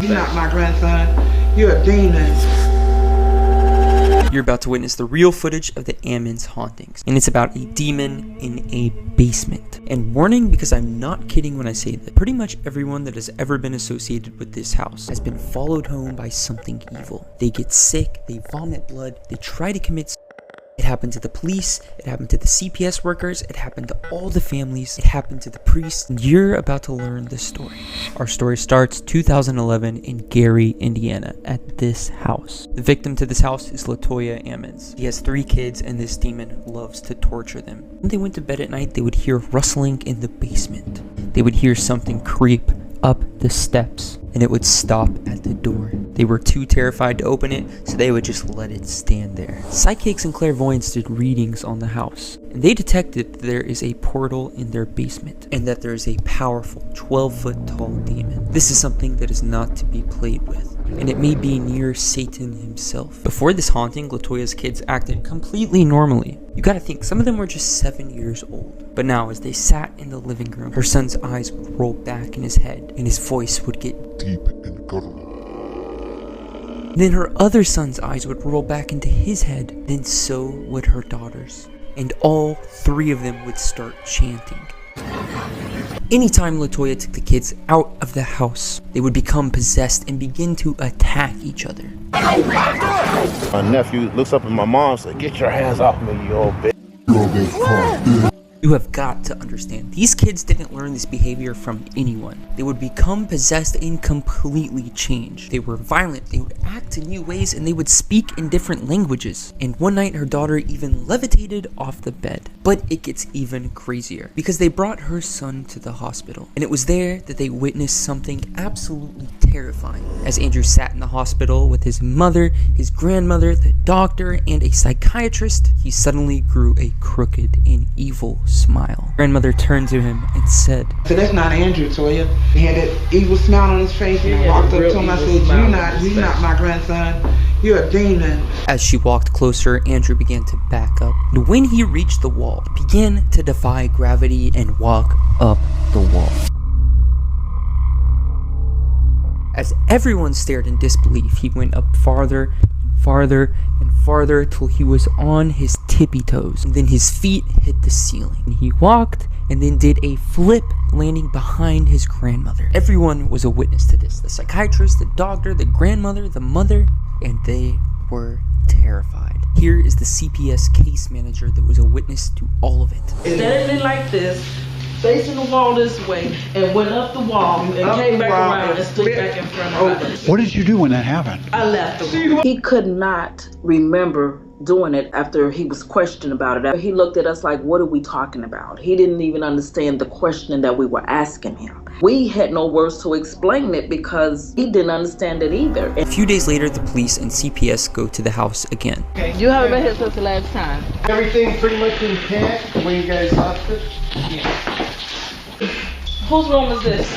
You're not my grandson. You're a demon. You're about to witness the real footage of the amines hauntings, and it's about a demon in a basement. And warning, because I'm not kidding when I say that pretty much everyone that has ever been associated with this house has been followed home by something evil. They get sick, they vomit blood, they try to commit suicide. It happened to the police, it happened to the CPS workers, it happened to all the families, it happened to the priests, and you're about to learn the story. Our story starts 2011 in Gary, Indiana, at this house. The victim to this house is Latoya Amines. He has 3 kids, and this demon loves to torture them. When they went to bed at night, they would hear rustling in the basement. They would hear something creep up the steps, and it would stop at the door. They were too terrified to open it, so they would just let it stand there. Psychics and clairvoyants did readings on the house, and they detected that there is a portal in their basement, and that there is a powerful 12-foot tall demon. This is something that is not to be played with, and it may be near Satan himself. Before this haunting, Latoya's kids acted completely normally. You gotta think, some of them were just 7 years old. But now, as they sat in the living room, her son's eyes would roll back in his head, and his voice would get deep and guttural. Then her other son's eyes would roll back into his head, then so would her daughter's. And all 3 of them would start chanting. Anytime Latoya took the kids out of the house, they would become possessed and begin to attack each other. My nephew looks up at my mom and says, "Get your hands off me, you old bitch." You have got to understand, these kids didn't learn this behavior from anyone. They would become possessed and completely change. They were violent, they would act in new ways, and they would speak in different languages. And one night her daughter even levitated off the bed. But it gets even crazier, because they brought her son to the hospital. And it was there that they witnessed something absolutely terrifying. As Andrew sat in the hospital with his mother, his grandmother, the doctor, and a psychiatrist, he suddenly grew a crooked and evil smile. Grandmother turned to him and said, So that's not Andrew, Toya. He had that evil smile on his face, and I walked up to him. I said, you're not my grandson. You're a demon. As she walked closer, Andrew began to back up. And when he reached the wall, he began to defy gravity and walk up the wall. As everyone stared in disbelief, he went up farther and farther and farther till he was on his tippy toes. And then his feet hit the ceiling. And he walked and then did a flip, landing behind his grandmother. Everyone was a witness to this. The psychiatrist, the doctor, the grandmother, the mother, and they were terrified. Here is the CPS case manager that was a witness to all of it. Standing like this, facing the wall this way, and went up the wall and came back around and stood back in front of us. What did you do when that happened? I left him. He could not remember doing it after he was questioned about it. He looked at us like, what are we talking about? He didn't even understand the question that we were asking him. We had no words to explain it because he didn't understand it either. A few days later, the police and CPS go to the house again. You haven't been here since the last time. Everything pretty much intact when you guys left it? Whose room is this?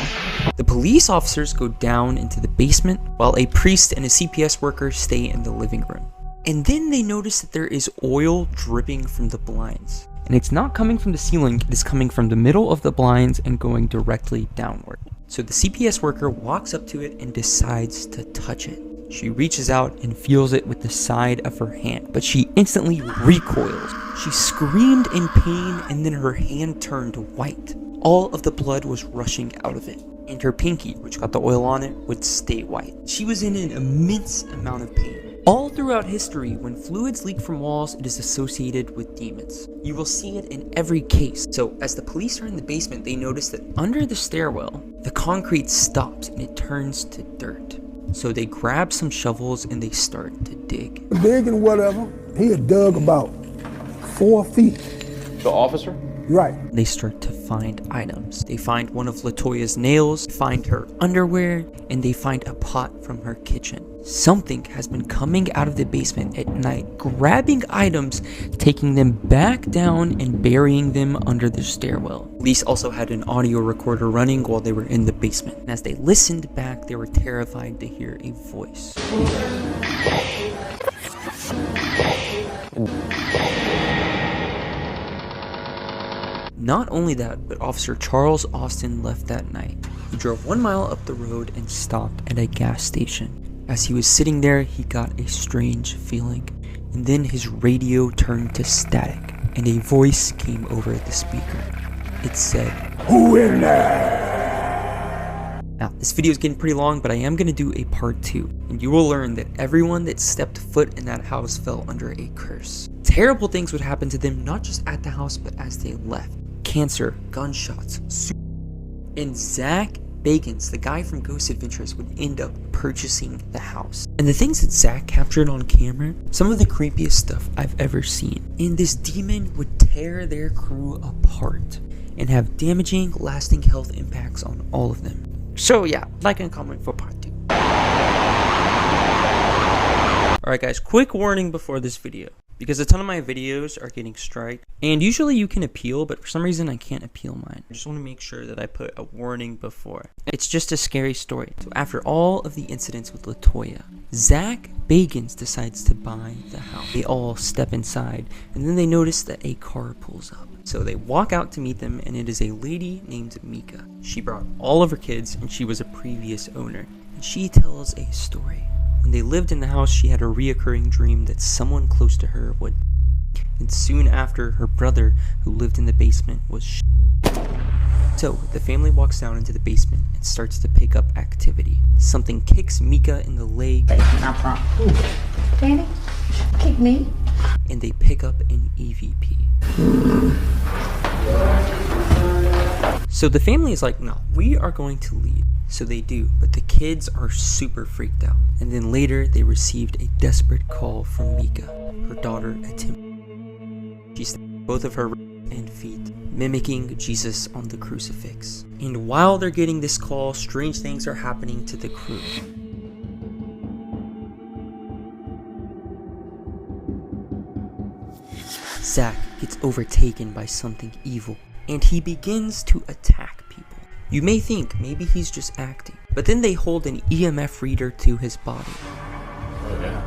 The police officers go down into the basement while a priest and a CPS worker stay in the living room. And then they notice that there is oil dripping from the blinds. And it's not coming from the ceiling, it is coming from the middle of the blinds and going directly downward. So the CPS worker walks up to it and decides to touch it. She reaches out and feels it with the side of her hand, but she instantly recoils. She screamed in pain, and then her hand turned white. All of the blood was rushing out of it, and her pinky, which got the oil on it, would stay white. She was in an immense amount of pain. All throughout history, when fluids leak from walls, it is associated with demons. You will see it in every case. So as the police are in the basement, they notice that under the stairwell, the concrete stops and it turns to dirt. So they grab some shovels and they start to dig. Digging whatever, he had dug about 4 feet. The officer? Right. They start to find items. They find one of Latoya's nails, find her underwear, and they find a pot from her kitchen. Something has been coming out of the basement at night, grabbing items, taking them back down and burying them under the stairwell. Police also had an audio recorder running while they were in the basement. And as they listened back, they were terrified to hear a voice. Not only that, but Officer Charles Austin left that night. He drove 1 mile up the road and stopped at a gas station. As he was sitting there, he got a strange feeling, and then his radio turned to static, and a voice came over the speaker. It said, Who in there? Now, this video is getting pretty long, but I am going to do a part 2, and you will learn that everyone that stepped foot in that house fell under a curse. Terrible things would happen to them, not just at the house, but as they left. Cancer, gunshots, and Zach Bagans, the guy from Ghost Adventures, would end up purchasing the house. And the things that Zach captured on camera, some of the creepiest stuff I've ever seen. And this demon would tear their crew apart and have damaging, lasting health impacts on all of them. So yeah, like and comment for part 2. Alright guys, quick warning before this video, because a ton of my videos are getting striked, and usually you can appeal, but for some reason I can't appeal mine. I just want to make sure that I put a warning before. It's just a scary story. So after all of the incidents with LaToya, Zach Bagans decides to buy the house. They all step inside, and then they notice that a car pulls up. So they walk out to meet them, and it is a lady named Mika. She brought all of her kids, and she was a previous owner. And she tells a story. When they lived in the house, she had a reoccurring dream that someone close to her would. And soon after, her brother, who lived in the basement, was So the family walks down into the basement and starts to pick up activity. Something kicks Mika in the leg. Danny, kick me. And they pick up an EVP. So the family is like, no, we are going to leave. So they do, but the kids are super freaked out. And then later, they received a desperate call from Mika, her daughter attempted. She stabbed both of her and feet, mimicking Jesus on the crucifix. And while they're getting this call, strange things are happening to the crew. Zach gets overtaken by something evil, and he begins to attack people. You may think maybe he's just acting, but then they hold an EMF reader to his body.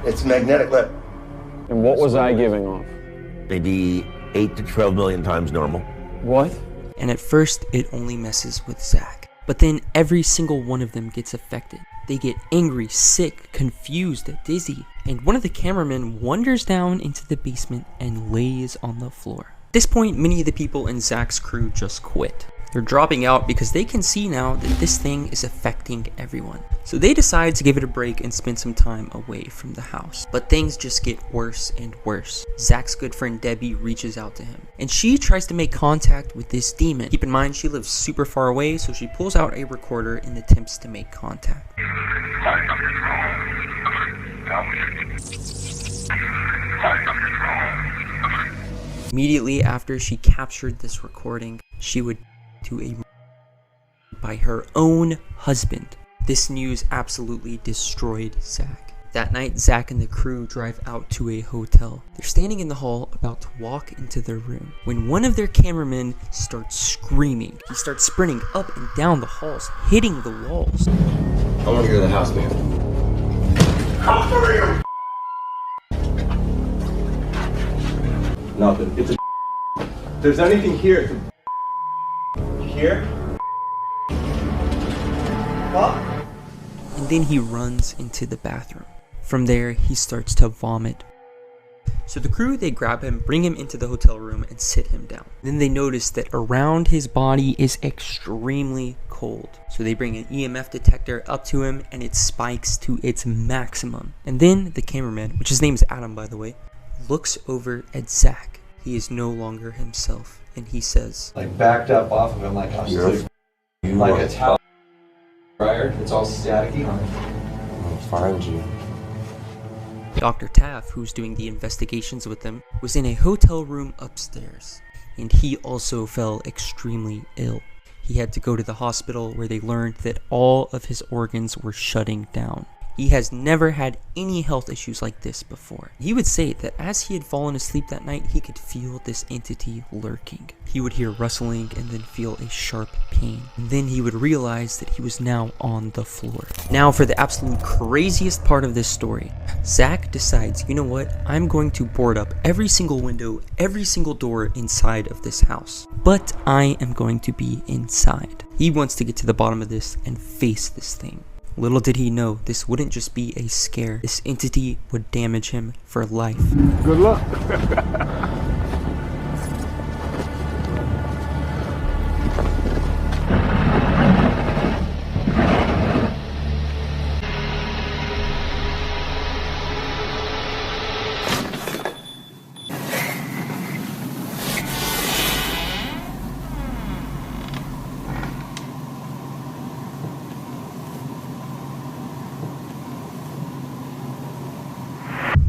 It's magnetic. And what was I giving off? Maybe 8 to 12 million times normal. What? And at first, it only messes with Zach. But then every single one of them gets affected. They get angry, sick, confused, dizzy, and one of the cameramen wanders down into the basement and lays on the floor. At this point, many of the people in Zach's crew just quit. They're dropping out because they can see now that this thing is affecting everyone. So they decide to give it a break and spend some time away from the house. But things just get worse and worse. Zach's good friend Debbie reaches out to him, and she tries to make contact with this demon. Keep in mind, she lives super far away, so she pulls out a recorder and attempts to make contact. Immediately after she captured this recording, she would to a by her own husband. This news absolutely destroyed Zach. That night, Zach and the crew drive out to a hotel. They're standing in the hall about to walk into their room when one of their cameramen starts screaming. He starts sprinting up and down the halls, hitting the walls. I want to go to the house, man. Come for you! Nothing. It's a if there's anything here, it's a here? Huh? And then he runs into the bathroom. From there, he starts to vomit. So the crew, they grab him, bring him into the hotel room, and sit him down. Then they notice that around his body is extremely cold. So they bring an EMF detector up to him, and it spikes to its maximum. And then the cameraman, which his name is Adam by the way, looks over at Zach. He is no longer himself, and he says, Like backed up off of him like I'm like a towel dryer. It's all staticky. I'll find you. Dr. Taff, who's doing the investigations with them, was in a hotel room upstairs, and he also fell extremely ill. He had to go to the hospital where they learned that all of his organs were shutting down. He has never had any health issues like this before. He would say that as he had fallen asleep that night, he could feel this entity lurking. He would hear rustling and then feel a sharp pain. And then he would realize that he was now on the floor. Now for the absolute craziest part of this story. Zach decides, you know what, I'm going to board up every single window, every single door inside of this house. But I am going to be inside. He wants to get to the bottom of this and face this thing. Little did he know, this wouldn't just be a scare. This entity would damage him for life. Good luck.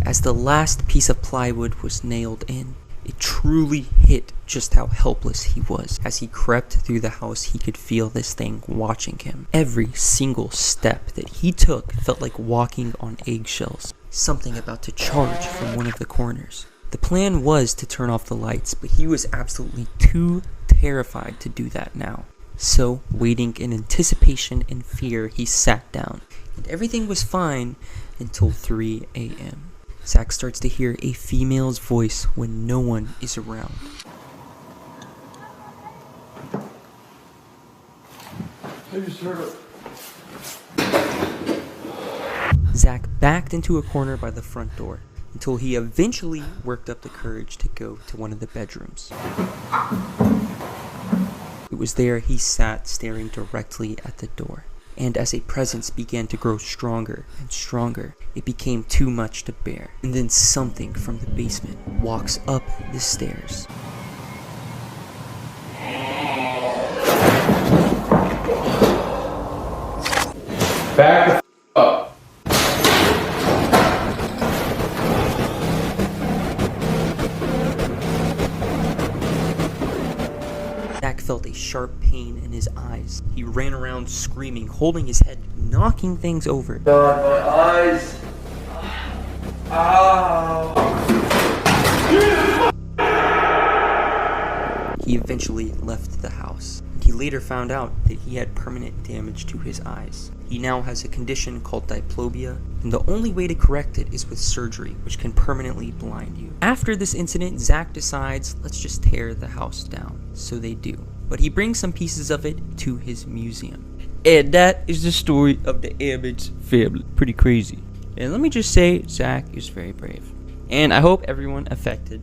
As the last piece of plywood was nailed in, it truly hit just how helpless he was. As he crept through the house, he could feel this thing watching him. Every single step that he took felt like walking on eggshells. Something about to charge from one of the corners. The plan was to turn off the lights, but he was absolutely too terrified to do that now. So, waiting in anticipation and fear, he sat down. And everything was fine until 3 a.m. Zach starts to hear a female's voice when no one is around. Zach backed into a corner by the front door until he eventually worked up the courage to go to one of the bedrooms. It was there he sat staring directly at the door. And as a presence began to grow stronger and stronger, it became too much to bear. And then something from the basement walks up the stairs. Back the up. Zach felt a sharp pain in his eyes. He ran around screaming, holding his head, knocking things over. God, my eyes. Ow. He eventually left the house. He later found out that he had permanent damage to his eyes. He now has a condition called diplopia, and the only way to correct it is with surgery, which can permanently blind you. After this incident, Zach decides, let's just tear the house down. So they do. But he brings some pieces of it to his museum. And that is the story of the Amines family. Pretty crazy. And let me just say, Zach is very brave. And I hope everyone affected